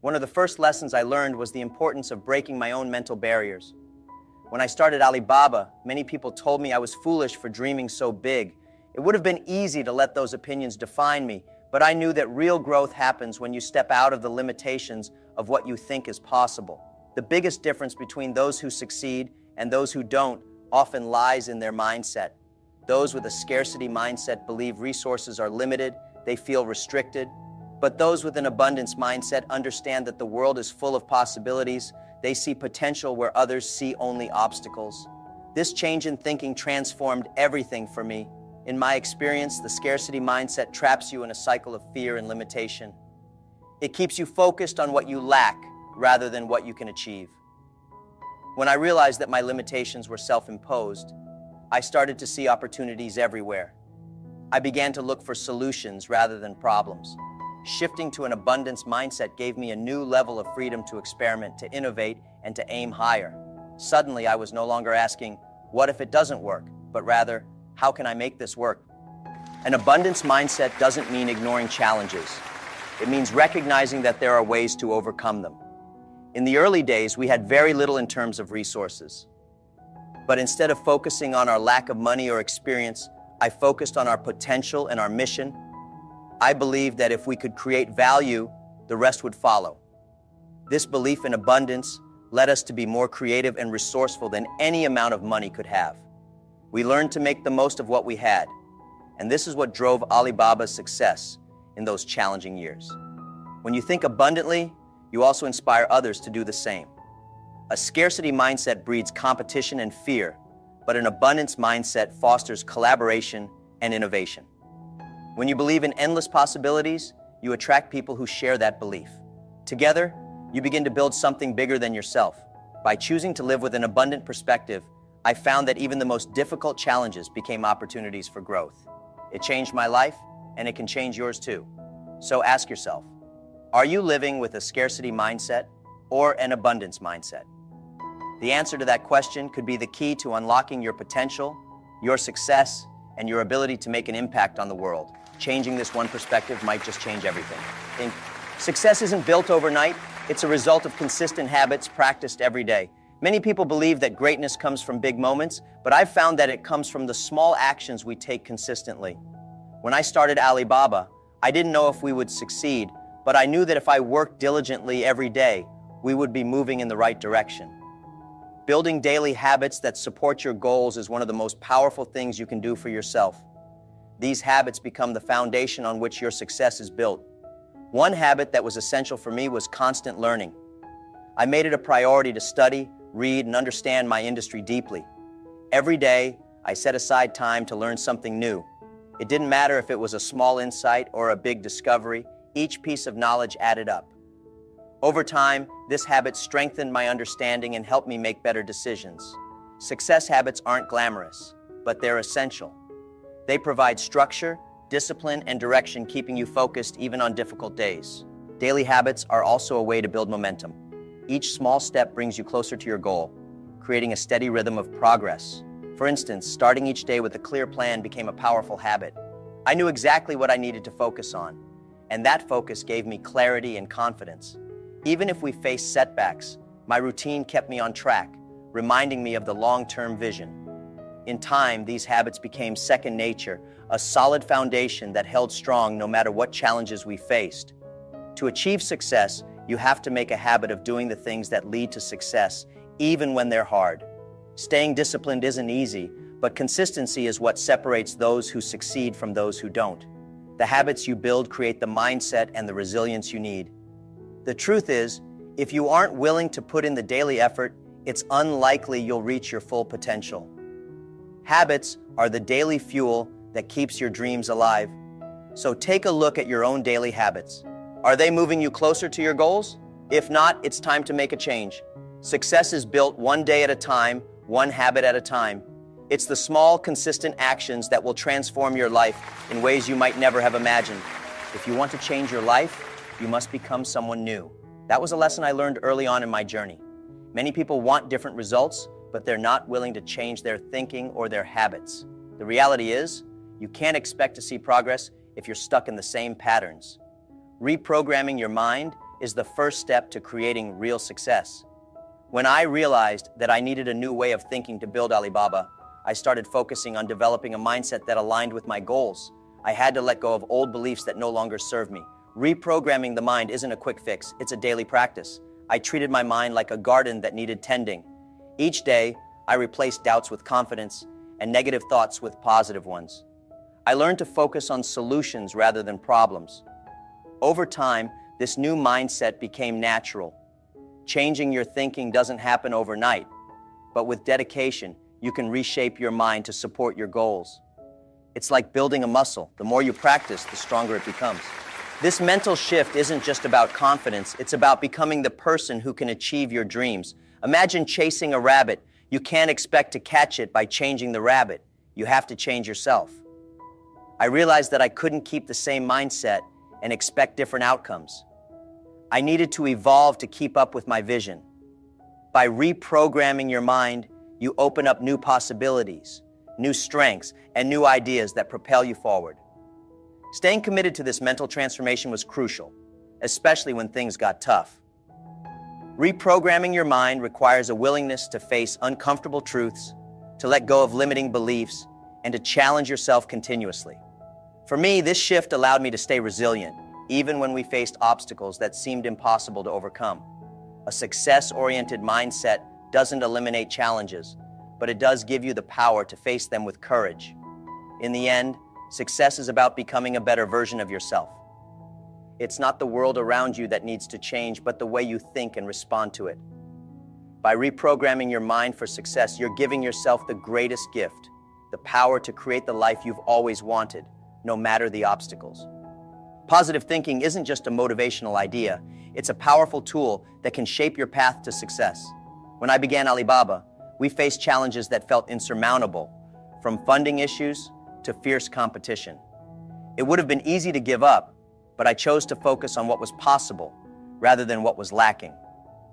One of the first lessons I learned was the importance of breaking my own mental barriers. When I started Alibaba, many people told me I was foolish for dreaming so big. It would have been easy to let those opinions define me, but I knew that real growth happens when you step out of the limitations of what you think is possible. The biggest difference between those who succeed and those who don't often lies in their mindset. Those with a scarcity mindset believe resources are limited, they feel restricted. But those with an abundance mindset understand that the world is full of possibilities. They see potential where others see only obstacles. This change in thinking transformed everything for me. In my experience, the scarcity mindset traps you in a cycle of fear and limitation. It keeps you focused on what you lack rather than what you can achieve. When I realized that my limitations were self-imposed, I started to see opportunities everywhere. I began to look for solutions rather than problems. Shifting to an abundance mindset gave me a new level of freedom to experiment, to innovate, and to aim higher. Suddenly, I was no longer asking, what if it doesn't work? But rather, how can I make this work? An abundance mindset doesn't mean ignoring challenges. It means recognizing that there are ways to overcome them. In the early days, we had very little in terms of resources. But instead of focusing on our lack of money or experience, I focused on our potential and our mission. I believed that if we could create value, the rest would follow. This belief in abundance led us to be more creative and resourceful than any amount of money could have. We learned to make the most of what we had, and this is what drove Alibaba's success in those challenging years. When you think abundantly, you also inspire others to do the same. A scarcity mindset breeds competition and fear, but an abundance mindset fosters collaboration and innovation. When you believe in endless possibilities, you attract people who share that belief. Together, you begin to build something bigger than yourself. By choosing to live with an abundant perspective, I found that even the most difficult challenges became opportunities for growth. It changed my life, and it can change yours too. So ask yourself, are you living with a scarcity mindset or an abundance mindset? The answer to that question could be the key to unlocking your potential, your success, and your ability to make an impact on the world. Changing this one perspective might just change everything. Success isn't built overnight. It's a result of consistent habits practiced every day. Many people believe that greatness comes from big moments, but I've found that it comes from the small actions we take consistently. When I started Alibaba, I didn't know if we would succeed, but I knew that if I worked diligently every day, we would be moving in the right direction. Building daily habits that support your goals is one of the most powerful things you can do for yourself. These habits become the foundation on which your success is built. One habit that was essential for me was constant learning. I made it a priority to study, read, and understand my industry deeply. Every day, I set aside time to learn something new. It didn't matter if it was a small insight or a big discovery, each piece of knowledge added up. Over time, this habit strengthened my understanding and helped me make better decisions. Success habits aren't glamorous, but they're essential. They provide structure, discipline, and direction, keeping you focused even on difficult days. Daily habits are also a way to build momentum. Each small step brings you closer to your goal, creating a steady rhythm of progress. For instance, starting each day with a clear plan became a powerful habit. I knew exactly what I needed to focus on, and that focus gave me clarity and confidence. Even if we faced setbacks, my routine kept me on track, reminding me of the long-term vision. In time, these habits became second nature, a solid foundation that held strong no matter what challenges we faced. To achieve success, you have to make a habit of doing the things that lead to success, even when they're hard. Staying disciplined isn't easy, but consistency is what separates those who succeed from those who don't. The habits you build create the mindset and the resilience you need. The truth is, if you aren't willing to put in the daily effort, it's unlikely you'll reach your full potential. Habits are the daily fuel that keeps your dreams alive. So take a look at your own daily habits. Are they moving you closer to your goals? If not, it's time to make a change. Success is built one day at a time, one habit at a time. It's the small, consistent actions that will transform your life in ways you might never have imagined. If you want to change your life, you must become someone new. That was a lesson I learned early on in my journey. Many people want different results, but they're not willing to change their thinking or their habits. The reality is, you can't expect to see progress if you're stuck in the same patterns. Reprogramming your mind is the first step to creating real success. When I realized that I needed a new way of thinking to build Alibaba, I started focusing on developing a mindset that aligned with my goals. I had to let go of old beliefs that no longer served me. Reprogramming the mind isn't a quick fix, it's a daily practice. I treated my mind like a garden that needed tending. Each day, I replaced doubts with confidence and negative thoughts with positive ones. I learned to focus on solutions rather than problems. Over time, this new mindset became natural. Changing your thinking doesn't happen overnight, but with dedication, you can reshape your mind to support your goals. It's like building a muscle. The more you practice, the stronger it becomes. This mental shift isn't just about confidence, it's about becoming the person who can achieve your dreams. Imagine chasing a rabbit. You can't expect to catch it by changing the rabbit. You have to change yourself. I realized that I couldn't keep the same mindset and expect different outcomes. I needed to evolve to keep up with my vision. By reprogramming your mind, you open up new possibilities, new strengths, and new ideas that propel you forward. Staying committed to this mental transformation was crucial, especially when things got tough. Reprogramming your mind requires a willingness to face uncomfortable truths, to let go of limiting beliefs, and to challenge yourself continuously. For me, this shift allowed me to stay resilient, even when we faced obstacles that seemed impossible to overcome. A success-oriented mindset doesn't eliminate challenges, but it does give you the power to face them with courage. In the end, success is about becoming a better version of yourself. It's not the world around you that needs to change, but the way you think and respond to it. By reprogramming your mind for success, you're giving yourself the greatest gift, the power to create the life you've always wanted, no matter the obstacles. Positive thinking isn't just a motivational idea, it's a powerful tool that can shape your path to success. When I began Alibaba, we faced challenges that felt insurmountable, from funding issues to fierce competition. It would have been easy to give up, but I chose to focus on what was possible rather than what was lacking.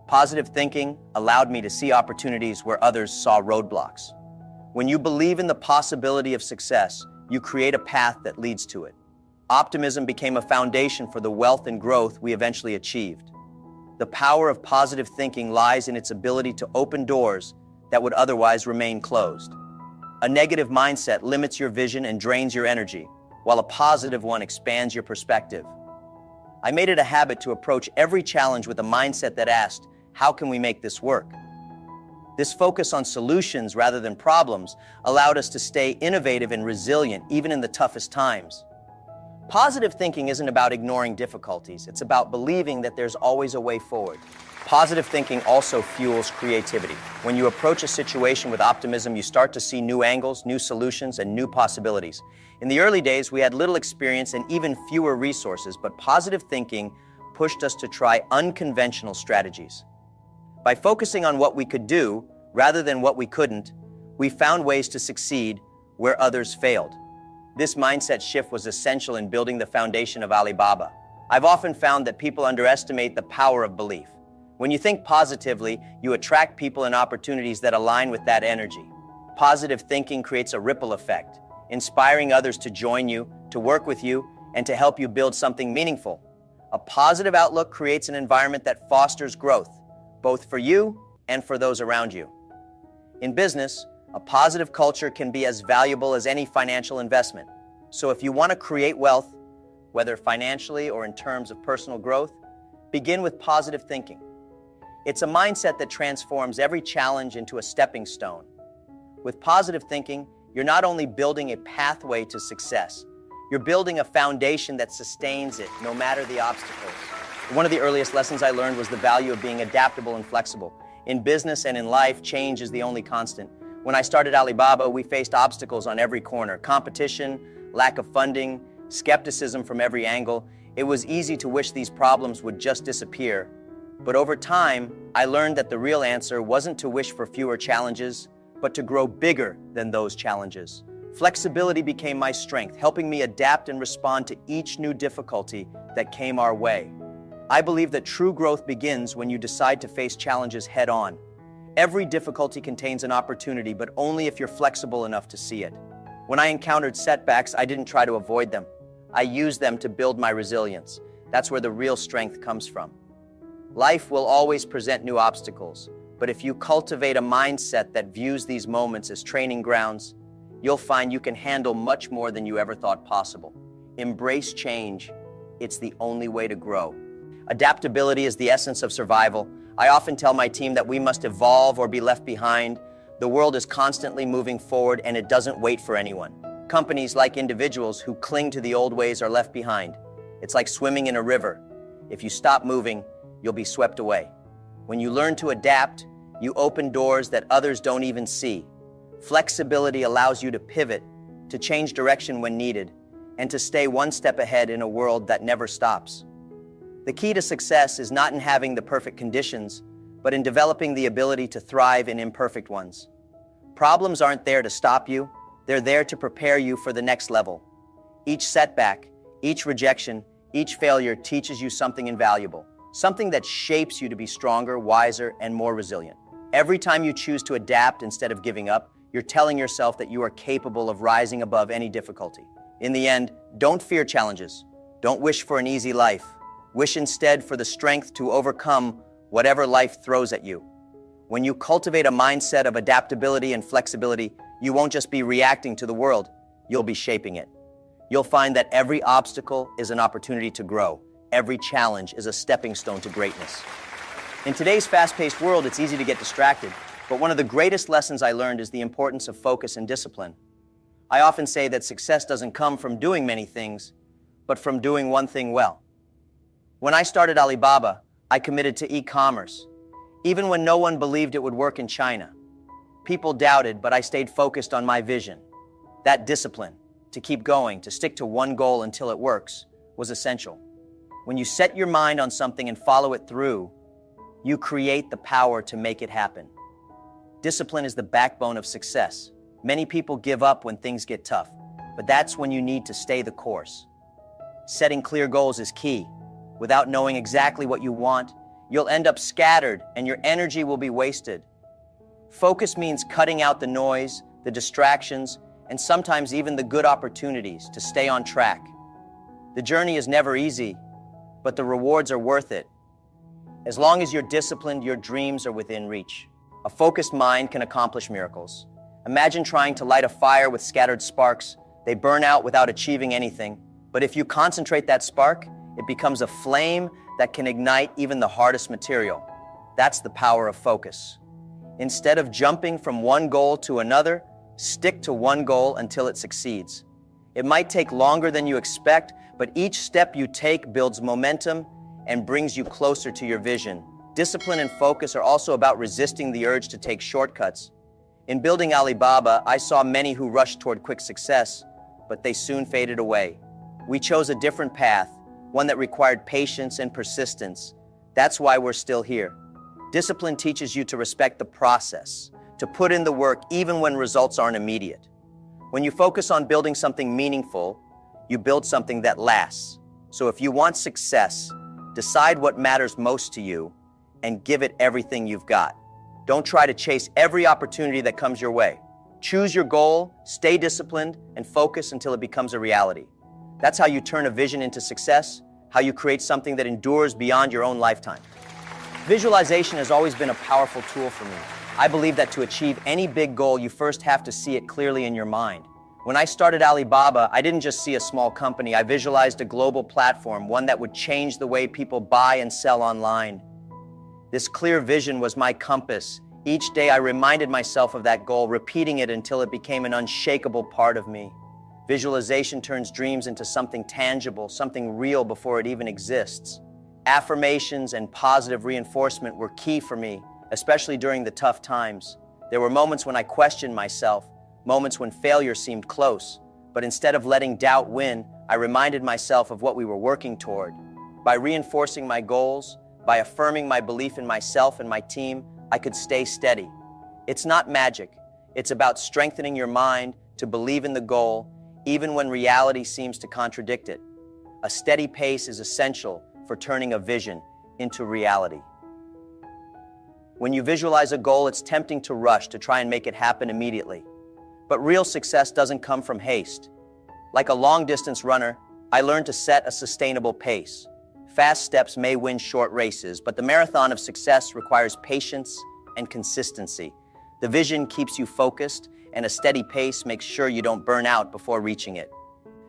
Positive thinking allowed me to see opportunities where others saw roadblocks. When you believe in the possibility of success, you create a path that leads to it. Optimism became a foundation for the wealth and growth we eventually achieved. The power of positive thinking lies in its ability to open doors that would otherwise remain closed. A negative mindset limits your vision and drains your energy, while a positive one expands your perspective. I made it a habit to approach every challenge with a mindset that asked, how can we make this work? This focus on solutions rather than problems allowed us to stay innovative and resilient even in the toughest times. Positive thinking isn't about ignoring difficulties, it's about believing that there's always a way forward. Positive thinking also fuels creativity. When you approach a situation with optimism, you start to see new angles, new solutions, and new possibilities. In the early days, we had little experience and even fewer resources, but positive thinking pushed us to try unconventional strategies. By focusing on what we could do rather than what we couldn't, we found ways to succeed where others failed. This mindset shift was essential in building the foundation of Alibaba. I've often found that people underestimate the power of belief. When you think positively, you attract people and opportunities that align with that energy. Positive thinking creates a ripple effect, inspiring others to join you, to work with you, and to help you build something meaningful. A positive outlook creates an environment that fosters growth, both for you and for those around you. In business, a positive culture can be as valuable as any financial investment. So if you want to create wealth, whether financially or in terms of personal growth, begin with positive thinking. It's a mindset that transforms every challenge into a stepping stone. With positive thinking, you're not only building a pathway to success, you're building a foundation that sustains it no matter the obstacles. One of the earliest lessons I learned was the value of being adaptable and flexible. In business and in life, change is the only constant. When I started Alibaba, we faced obstacles on every corner: competition, lack of funding, skepticism from every angle. It was easy to wish these problems would just disappear. But over time, I learned that the real answer wasn't to wish for fewer challenges, but to grow bigger than those challenges. Flexibility became my strength, helping me adapt and respond to each new difficulty that came our way. I believe that true growth begins when you decide to face challenges head-on. Every difficulty contains an opportunity, but only if you're flexible enough to see it. When I encountered setbacks, I didn't try to avoid them. I used them to build my resilience. That's where the real strength comes from. Life will always present new obstacles, but if you cultivate a mindset that views these moments as training grounds, you'll find you can handle much more than you ever thought possible. Embrace change. It's the only way to grow. Adaptability is the essence of survival. I often tell my team that we must evolve or be left behind. The world is constantly moving forward and it doesn't wait for anyone. Companies, like individuals who cling to the old ways, are left behind. It's like swimming in a river. If you stop moving, you'll be swept away. When you learn to adapt, you open doors that others don't even see. Flexibility allows you to pivot, to change direction when needed, and to stay one step ahead in a world that never stops. The key to success is not in having the perfect conditions, but in developing the ability to thrive in imperfect ones. Problems aren't there to stop you, they're there to prepare you for the next level. Each setback, each rejection, each failure teaches you something invaluable, something that shapes you to be stronger, wiser, and more resilient. Every time you choose to adapt instead of giving up, you're telling yourself that you are capable of rising above any difficulty. In the end, don't fear challenges. Don't wish for an easy life. Wish instead for the strength to overcome whatever life throws at you. When you cultivate a mindset of adaptability and flexibility, you won't just be reacting to the world, you'll be shaping it. You'll find that every obstacle is an opportunity to grow. Every challenge is a stepping stone to greatness. In today's fast-paced world, it's easy to get distracted, but one of the greatest lessons I learned is the importance of focus and discipline. I often say that success doesn't come from doing many things, but from doing one thing well. When I started Alibaba, I committed to e-commerce, even when no one believed it would work in China. People doubted, but I stayed focused on my vision. That discipline, to keep going, to stick to one goal until it works, was essential. When you set your mind on something and follow it through, you create the power to make it happen. Discipline is the backbone of success. Many people give up when things get tough, but that's when you need to stay the course. Setting clear goals is key. Without knowing exactly what you want, you'll end up scattered and your energy will be wasted. Focus means cutting out the noise, the distractions, and sometimes even the good opportunities to stay on track. The journey is never easy, but the rewards are worth it. As long as you're disciplined, your dreams are within reach. A focused mind can accomplish miracles. Imagine trying to light a fire with scattered sparks. They burn out without achieving anything. But if you concentrate that spark, it becomes a flame that can ignite even the hardest material. That's the power of focus. Instead of jumping from one goal to another, stick to one goal until it succeeds. It might take longer than you expect, but each step you take builds momentum and brings you closer to your vision. Discipline and focus are also about resisting the urge to take shortcuts. In building Alibaba, I saw many who rushed toward quick success, but they soon faded away. We chose a different path, one that required patience and persistence. That's why we're still here. Discipline teaches you to respect the process, to put in the work even when results aren't immediate. When you focus on building something meaningful, you build something that lasts. So if you want success, decide what matters most to you and give it everything you've got. Don't try to chase every opportunity that comes your way. Choose your goal, stay disciplined, and focus until it becomes a reality. That's how you turn a vision into success, how you create something that endures beyond your own lifetime. Visualization has always been a powerful tool for me. I believe that to achieve any big goal, you first have to see it clearly in your mind. When I started Alibaba, I didn't just see a small company. I visualized a global platform, one that would change the way people buy and sell online. This clear vision was my compass. Each day I reminded myself of that goal, repeating it until it became an unshakable part of me. Visualization turns dreams into something tangible, something real before it even exists. Affirmations and positive reinforcement were key for me, especially during the tough times. There were moments when I questioned myself, moments when failure seemed close, but instead of letting doubt win, I reminded myself of what we were working toward. By reinforcing my goals, by affirming my belief in myself and my team, I could stay steady. It's not magic. It's about strengthening your mind to believe in the goal, even when reality seems to contradict it. A steady pace is essential for turning a vision into reality. When you visualize a goal, it's tempting to rush to try and make it happen immediately. But real success doesn't come from haste. Like a long-distance runner, I learned to set a sustainable pace. Fast steps may win short races, but the marathon of success requires patience and consistency. The vision keeps you focused, and a steady pace makes sure you don't burn out before reaching it.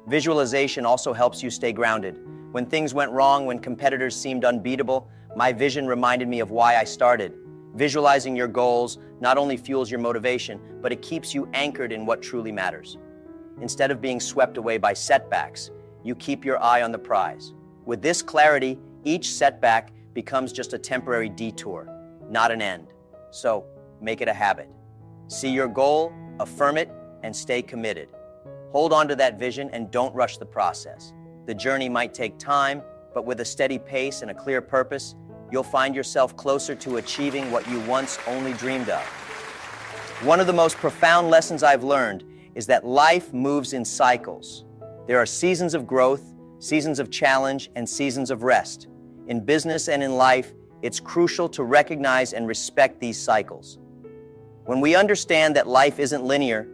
Visualization also helps you stay grounded. When things went wrong, when competitors seemed unbeatable, my vision reminded me of why I started. Visualizing your goals not only fuels your motivation, but it keeps you anchored in what truly matters. Instead of being swept away by setbacks, you keep your eye on the prize. With this clarity, each setback becomes just a temporary detour, not an end. So, make it a habit. See your goal, affirm it, and stay committed. Hold on to that vision and don't rush the process. The journey might take time, but with a steady pace and a clear purpose, you'll find yourself closer to achieving what you once only dreamed of. One of the most profound lessons I've learned is that life moves in cycles. There are seasons of growth, seasons of challenge, and seasons of rest. In business and in life, it's crucial to recognize and respect these cycles. When we understand that life isn't linear,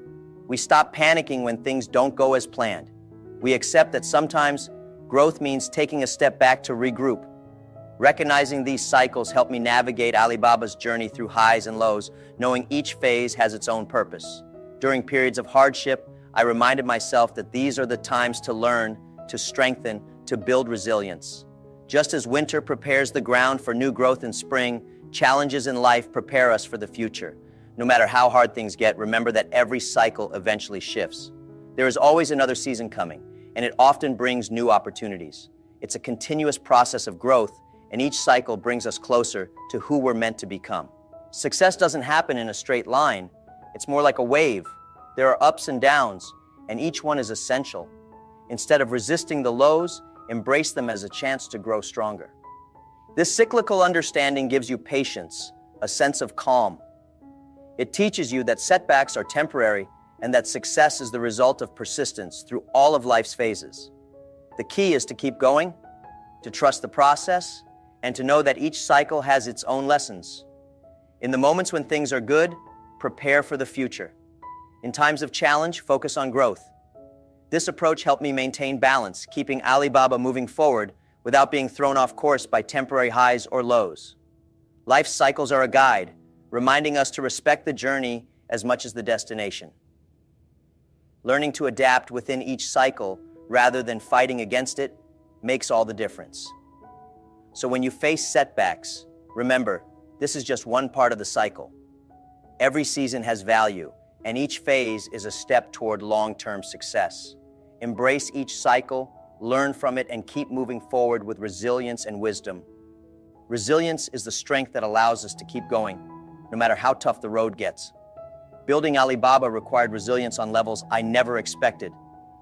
we stop panicking when things don't go as planned. We accept that sometimes growth means taking a step back to regroup. Recognizing these cycles helped me navigate Alibaba's journey through highs and lows, knowing each phase has its own purpose. During periods of hardship, I reminded myself that these are the times to learn, to strengthen, to build resilience. Just as winter prepares the ground for new growth in spring, challenges in life prepare us for the future. No matter how hard things get, remember that every cycle eventually shifts. There is always another season coming, and it often brings new opportunities. It's a continuous process of growth, and each cycle brings us closer to who we're meant to become. Success doesn't happen in a straight line. It's more like a wave. There are ups and downs, and each one is essential. Instead of resisting the lows, embrace them as a chance to grow stronger. This cyclical understanding gives you patience, a sense of calm. It teaches you that setbacks are temporary and that success is the result of persistence through all of life's phases. The key is to keep going, to trust the process, and to know that each cycle has its own lessons. In the moments when things are good, prepare for the future. In times of challenge, focus on growth. This approach helped me maintain balance, keeping Alibaba moving forward without being thrown off course by temporary highs or lows. Life's cycles are a guide, reminding us to respect the journey as much as the destination. Learning to adapt within each cycle rather than fighting against it makes all the difference. So when you face setbacks, remember, this is just one part of the cycle. Every season has value, and each phase is a step toward long-term success. Embrace each cycle, learn from it, and keep moving forward with resilience and wisdom. Resilience is the strength that allows us to keep going, no matter how tough the road gets. Building Alibaba required resilience on levels I never expected.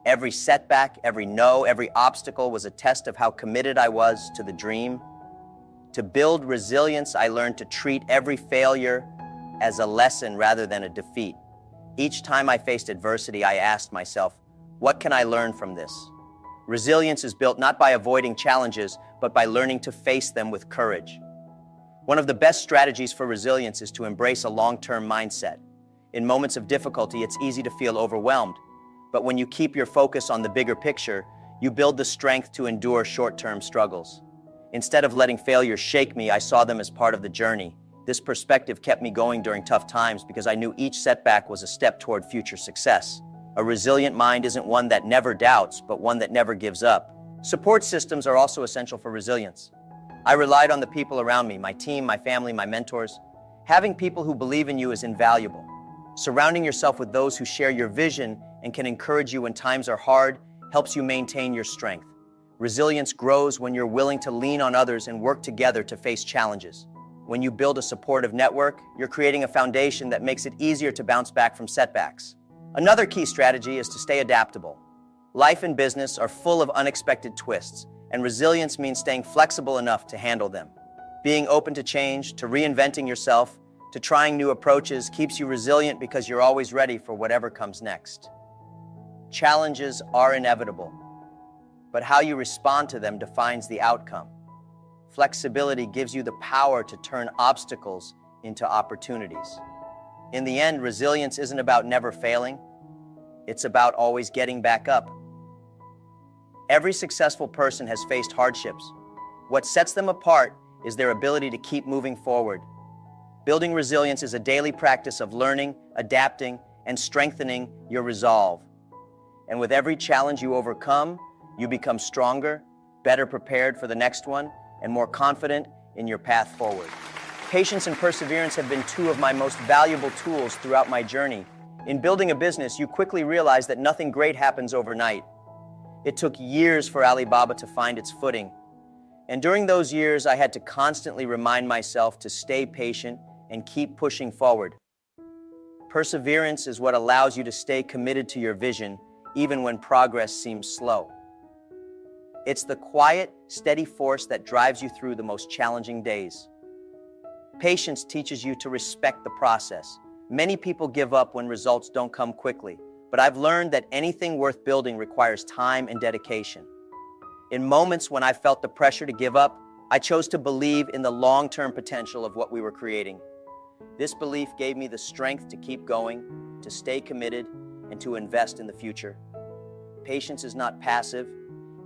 Every setback, every no, every obstacle was a test of how committed I was to the dream. To build resilience, I learned to treat every failure as a lesson rather than a defeat. Each time I faced adversity, I asked myself, what can I learn from this? Resilience is built not by avoiding challenges, but by learning to face them with courage. One of the best strategies for resilience is to embrace a long-term mindset. In moments of difficulty, it's easy to feel overwhelmed. But when you keep your focus on the bigger picture, you build the strength to endure short-term struggles. Instead of letting failures shake me, I saw them as part of the journey. This perspective kept me going during tough times because I knew each setback was a step toward future success. A resilient mind isn't one that never doubts, but one that never gives up. Support systems are also essential for resilience. I relied on the people around me, my team, my family, my mentors. Having people who believe in you is invaluable. Surrounding yourself with those who share your vision and can encourage you when times are hard helps you maintain your strength. Resilience grows when you're willing to lean on others and work together to face challenges. When you build a supportive network, you're creating a foundation that makes it easier to bounce back from setbacks. Another key strategy is to stay adaptable. Life and business are full of unexpected twists, and resilience means staying flexible enough to handle them. Being open to change, to reinventing yourself, to trying new approaches keeps you resilient because you're always ready for whatever comes next. Challenges are inevitable, but how you respond to them defines the outcome. Flexibility gives you the power to turn obstacles into opportunities. In the end, resilience isn't about never failing. It's about always getting back up. Every successful person has faced hardships. What sets them apart is their ability to keep moving forward. Building resilience is a daily practice of learning, adapting, and strengthening your resolve. And with every challenge you overcome, you become stronger, better prepared for the next one, and more confident in your path forward. Patience and perseverance have been two of my most valuable tools throughout my journey. In building a business, you quickly realize that nothing great happens overnight. It took years for Alibaba to find its footing. And during those years, I had to constantly remind myself to stay patient and keep pushing forward. Perseverance is what allows you to stay committed to your vision, even when progress seems slow. It's the quiet, steady force that drives you through the most challenging days. Patience teaches you to respect the process. Many people give up when results don't come quickly, but I've learned that anything worth building requires time and dedication. In moments when I felt the pressure to give up, I chose to believe in the long-term potential of what we were creating. This belief gave me the strength to keep going, to stay committed, and to invest in the future. Patience is not passive,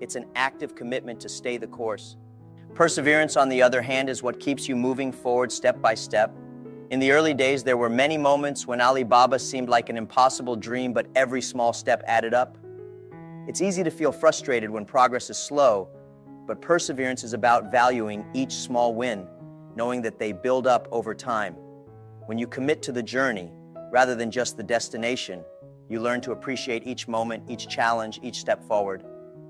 it's an active commitment to stay the course. Perseverance, on the other hand, is what keeps you moving forward step by step. In the early days, there were many moments when Alibaba seemed like an impossible dream, but every small step added up. It's easy to feel frustrated when progress is slow, but perseverance is about valuing each small win, knowing that they build up over time. When you commit to the journey, rather than just the destination, you learn to appreciate each moment, each challenge, each step forward.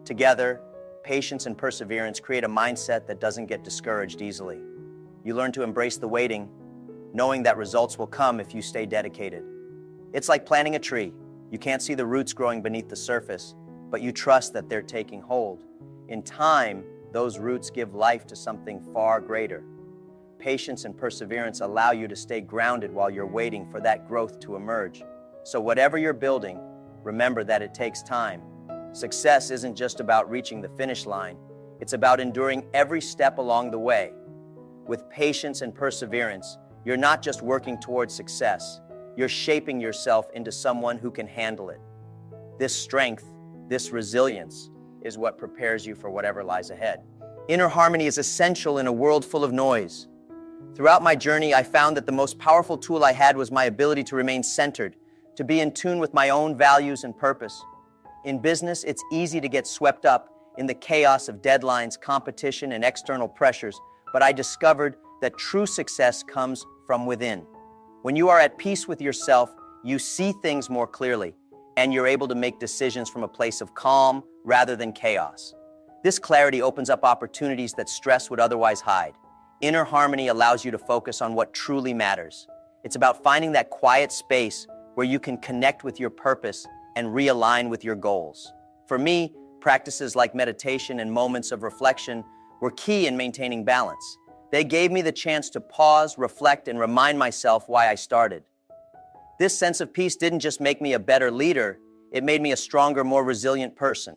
Together, patience and perseverance create a mindset that doesn't get discouraged easily. You learn to embrace the waiting, knowing that results will come if you stay dedicated. It's like planting a tree. You can't see the roots growing beneath the surface, but you trust that they're taking hold. In time, those roots give life to something far greater. Patience and perseverance allow you to stay grounded while you're waiting for that growth to emerge. So whatever you're building, remember that it takes time. Success isn't just about reaching the finish line. It's about enduring every step along the way. With patience and perseverance, you're not just working towards success, you're shaping yourself into someone who can handle it. This strength, this resilience, is what prepares you for whatever lies ahead. Inner harmony is essential in a world full of noise. Throughout my journey, I found that the most powerful tool I had was my ability to remain centered, to be in tune with my own values and purpose. In business, it's easy to get swept up in the chaos of deadlines, competition, and external pressures, but I discovered that true success comes from within. When you are at peace with yourself, you see things more clearly, and you're able to make decisions from a place of calm rather than chaos. This clarity opens up opportunities that stress would otherwise hide. Inner harmony allows you to focus on what truly matters. It's about finding that quiet space where you can connect with your purpose and realign with your goals. For me, practices like meditation and moments of reflection were key in maintaining balance. They gave me the chance to pause, reflect, and remind myself why I started. This sense of peace didn't just make me a better leader, it made me a stronger, more resilient person.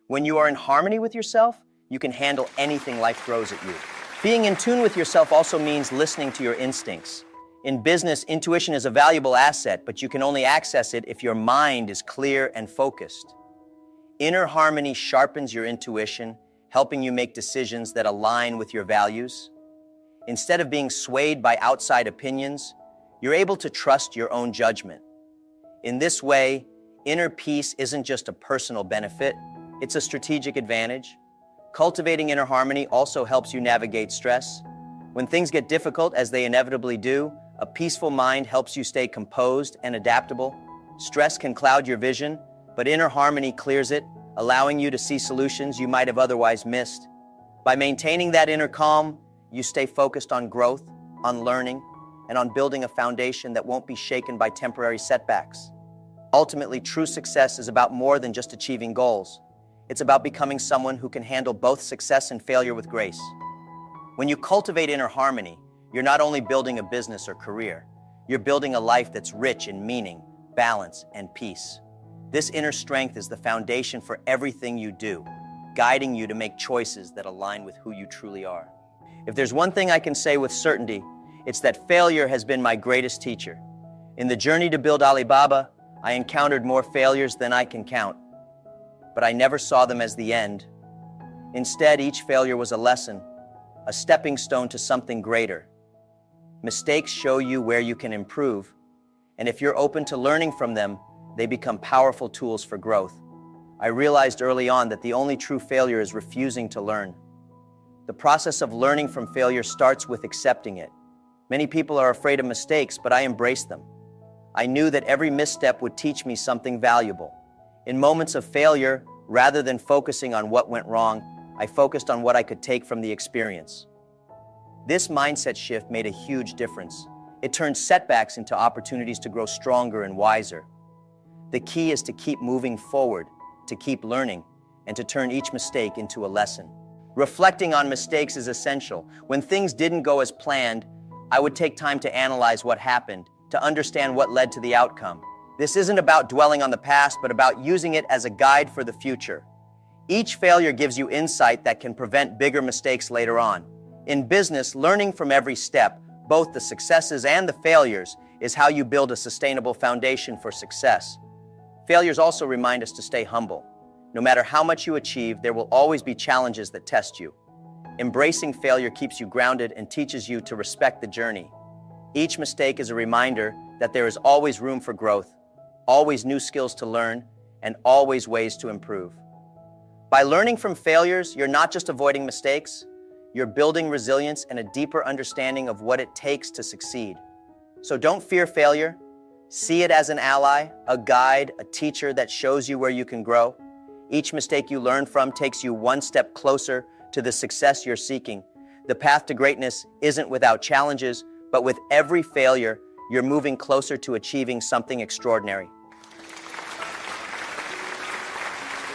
When you are in harmony with yourself, you can handle anything life throws at you. Being in tune with yourself also means listening to your instincts. In business, intuition is a valuable asset, but you can only access it if your mind is clear and focused. Inner harmony sharpens your intuition, helping you make decisions that align with your values. Instead of being swayed by outside opinions, you're able to trust your own judgment. In this way, inner peace isn't just a personal benefit, it's a strategic advantage. Cultivating inner harmony also helps you navigate stress. When things get difficult, as they inevitably do, a peaceful mind helps you stay composed and adaptable. Stress can cloud your vision, but inner harmony clears it, allowing you to see solutions you might have otherwise missed. By maintaining that inner calm, you stay focused on growth, on learning, and on building a foundation that won't be shaken by temporary setbacks. Ultimately, true success is about more than just achieving goals. It's about becoming someone who can handle both success and failure with grace. When you cultivate inner harmony, you're not only building a business or career, you're building a life that's rich in meaning, balance, and peace. This inner strength is the foundation for everything you do, guiding you to make choices that align with who you truly are. If there's one thing I can say with certainty, it's that failure has been my greatest teacher. In the journey to build Alibaba, I encountered more failures than I can count, but I never saw them as the end. Instead, each failure was a lesson, a stepping stone to something greater. Mistakes show you where you can improve, and if you're open to learning from them, they become powerful tools for growth. I realized early on that the only true failure is refusing to learn. The process of learning from failure starts with accepting it. Many people are afraid of mistakes, but I embraced them. I knew that every misstep would teach me something valuable. In moments of failure, rather than focusing on what went wrong, I focused on what I could take from the experience. This mindset shift made a huge difference. It turned setbacks into opportunities to grow stronger and wiser. The key is to keep moving forward, to keep learning, and to turn each mistake into a lesson. Reflecting on mistakes is essential. When things didn't go as planned, I would take time to analyze what happened, to understand what led to the outcome. This isn't about dwelling on the past, but about using it as a guide for the future. Each failure gives you insight that can prevent bigger mistakes later on. In business, learning from every step, both the successes and the failures, is how you build a sustainable foundation for success. Failures also remind us to stay humble. No matter how much you achieve, there will always be challenges that test you. Embracing failure keeps you grounded and teaches you to respect the journey. Each mistake is a reminder that there is always room for growth, always new skills to learn, and always ways to improve. By learning from failures, you're not just avoiding mistakes, you're building resilience and a deeper understanding of what it takes to succeed. So don't fear failure. See it as an ally, a guide, a teacher that shows you where you can grow. Each mistake you learn from takes you one step closer to the success you're seeking. The path to greatness isn't without challenges, but with every failure, you're moving closer to achieving something extraordinary.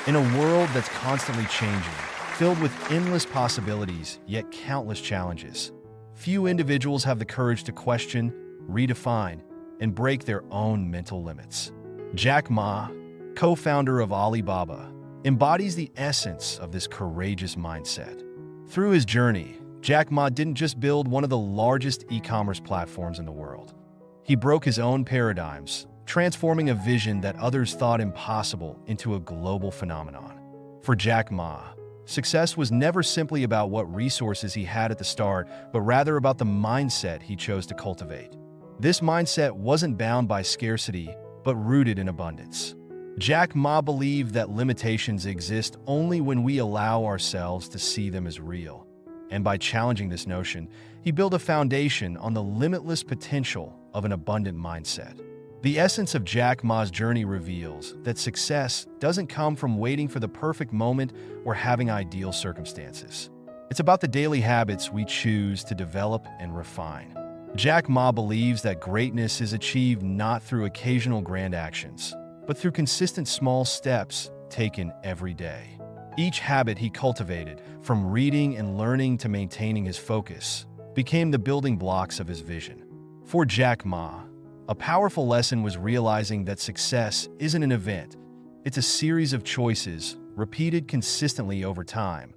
In a world that's constantly changing, filled with endless possibilities, yet countless challenges, few individuals have the courage to question, redefine, and break their own mental limits. Jack Ma, co-founder of Alibaba, embodies the essence of this courageous mindset. Through his journey, Jack Ma didn't just build one of the largest e-commerce platforms in the world. He broke his own paradigms, transforming a vision that others thought impossible into a global phenomenon. For Jack Ma, success was never simply about what resources he had at the start, but rather about the mindset he chose to cultivate. This mindset wasn't bound by scarcity, but rooted in abundance. Jack Ma believed that limitations exist only when we allow ourselves to see them as real. And by challenging this notion, he built a foundation on the limitless potential of an abundant mindset. The essence of Jack Ma's journey reveals that success doesn't come from waiting for the perfect moment or having ideal circumstances. It's about the daily habits we choose to develop and refine. Jack Ma believes that greatness is achieved not through occasional grand actions, but through consistent small steps taken every day. Each habit he cultivated, from reading and learning to maintaining his focus, became the building blocks of his vision. For Jack Ma, a powerful lesson was realizing that success isn't an event, it's a series of choices repeated consistently over time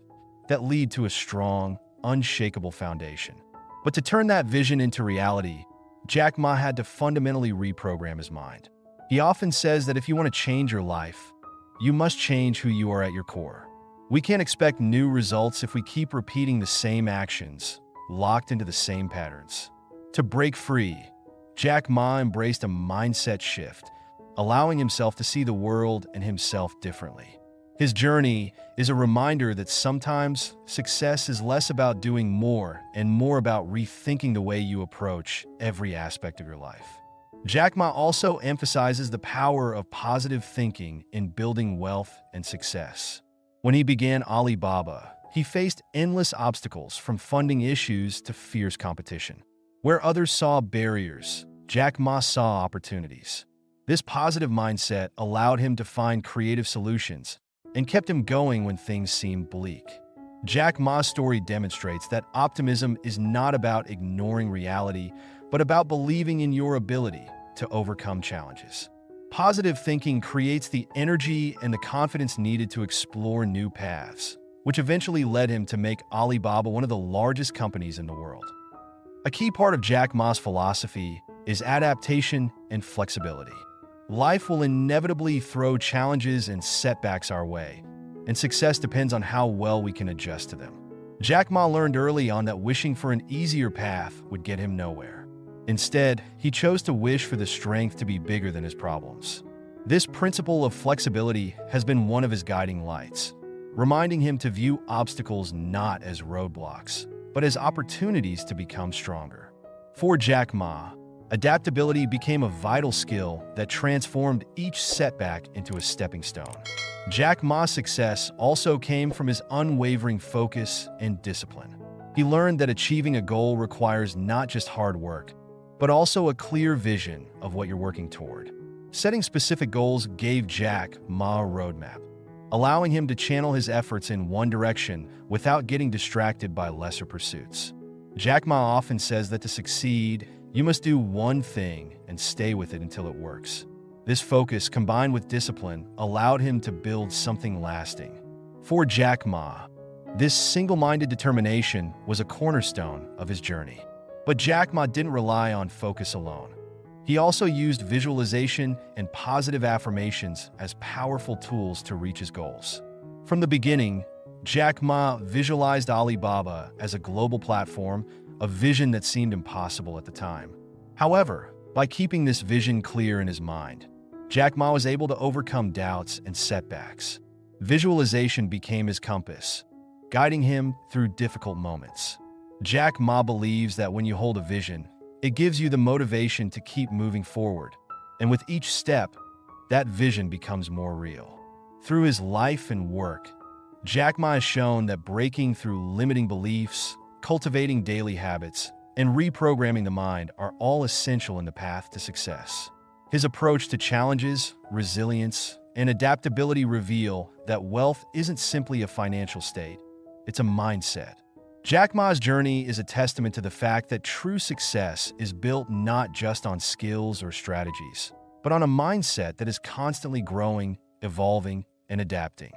that lead to a strong, unshakable foundation. But to turn that vision into reality, Jack Ma had to fundamentally reprogram his mind. He often says that if you want to change your life, you must change who you are at your core. We can't expect new results if we keep repeating the same actions, locked into the same patterns. To break free, Jack Ma embraced a mindset shift, allowing himself to see the world and himself differently. His journey is a reminder that sometimes success is less about doing more and more about rethinking the way you approach every aspect of your life. Jack Ma also emphasizes the power of positive thinking in building wealth and success. When he began Alibaba, he faced endless obstacles from funding issues to fierce competition. Where others saw barriers, Jack Ma saw opportunities. This positive mindset allowed him to find creative solutions and kept him going when things seemed bleak. Jack Ma's story demonstrates that optimism is not about ignoring reality, but about believing in your ability to overcome challenges. Positive thinking creates the energy and the confidence needed to explore new paths, which eventually led him to make Alibaba one of the largest companies in the world. A key part of Jack Ma's philosophy is adaptation and flexibility. Life will inevitably throw challenges and setbacks our way, and success depends on how well we can adjust to them. Jack Ma learned early on that wishing for an easier path would get him nowhere. Instead, he chose to wish for the strength to be bigger than his problems. This principle of flexibility has been one of his guiding lights, reminding him to view obstacles not as roadblocks, but as opportunities to become stronger. For Jack Ma, adaptability became a vital skill that transformed each setback into a stepping stone. Jack Ma's success also came from his unwavering focus and discipline. He learned that achieving a goal requires not just hard work, but also a clear vision of what you're working toward. Setting specific goals gave Jack Ma a roadmap, allowing him to channel his efforts in one direction without getting distracted by lesser pursuits. Jack Ma often says that to succeed, you must do one thing and stay with it until it works. This focus, combined with discipline, allowed him to build something lasting. For Jack Ma, this single-minded determination was a cornerstone of his journey. But Jack Ma didn't rely on focus alone. He also used visualization and positive affirmations as powerful tools to reach his goals. From the beginning, Jack Ma visualized Alibaba as a global platform, a vision that seemed impossible at the time. However, by keeping this vision clear in his mind, Jack Ma was able to overcome doubts and setbacks. Visualization became his compass, guiding him through difficult moments. Jack Ma believes that when you hold a vision, it gives you the motivation to keep moving forward, and with each step, that vision becomes more real. Through his life and work, Jack Ma has shown that breaking through limiting beliefs, cultivating daily habits, and reprogramming the mind are all essential in the path to success. His approach to challenges, resilience, and adaptability reveal that wealth isn't simply a financial state, it's a mindset. Jack Ma's journey is a testament to the fact that true success is built not just on skills or strategies, but on a mindset that is constantly growing, evolving, and adapting.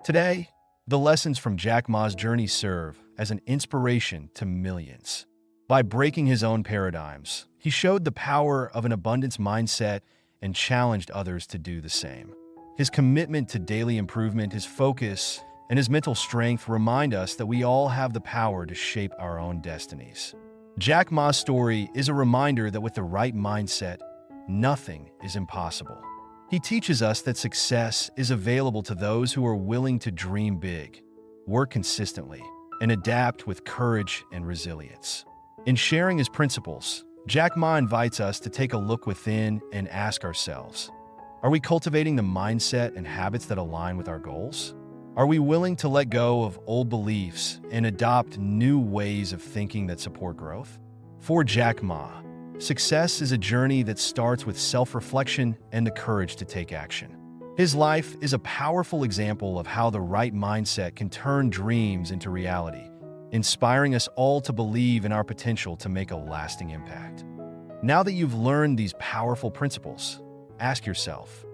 Today, the lessons from Jack Ma's journey serve as an inspiration to millions. By breaking his own paradigms, he showed the power of an abundance mindset and challenged others to do the same. His commitment to daily improvement, his focus, and his mental strength remind us that we all have the power to shape our own destinies. Jack Ma's story is a reminder that with the right mindset, nothing is impossible. He teaches us that success is available to those who are willing to dream big, work consistently, and adapt with courage and resilience. In sharing his principles, Jack Ma invites us to take a look within and ask ourselves, are we cultivating the mindset and habits that align with our goals? Are we willing to let go of old beliefs and adopt new ways of thinking that support growth? For Jack Ma, success is a journey that starts with self-reflection and the courage to take action. His life is a powerful example of how the right mindset can turn dreams into reality, inspiring us all to believe in our potential to make a lasting impact. Now that you've learned these powerful principles, ask yourself,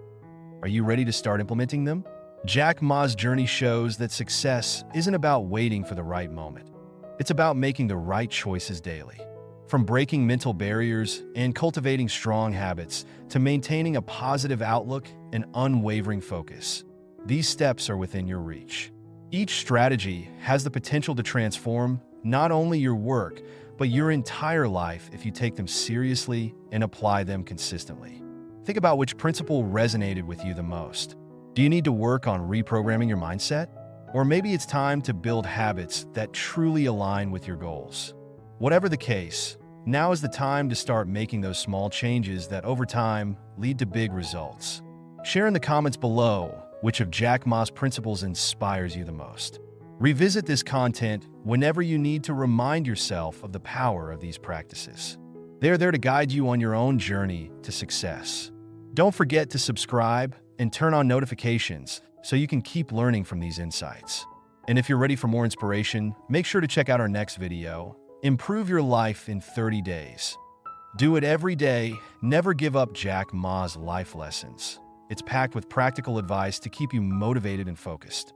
are you ready to start implementing them? Jack Ma's journey shows that success isn't about waiting for the right moment. It's about making the right choices daily. From breaking mental barriers and cultivating strong habits to maintaining a positive outlook and unwavering focus, these steps are within your reach. Each strategy has the potential to transform not only your work, but your entire life if you take them seriously and apply them consistently. Think about which principle resonated with you the most. Do you need to work on reprogramming your mindset? Or maybe it's time to build habits that truly align with your goals. Whatever the case, now is the time to start making those small changes that over time lead to big results. Share in the comments below which of Jack Ma's principles inspires you the most. Revisit this content whenever you need to remind yourself of the power of these practices. They're there to guide you on your own journey to success. Don't forget to subscribe and turn on notifications so you can keep learning from these insights. And if you're ready for more inspiration, make sure to check out our next video, Improve Your Life in 30 Days. Do it every day, never give up Jack Ma's life lessons. It's packed with practical advice to keep you motivated and focused.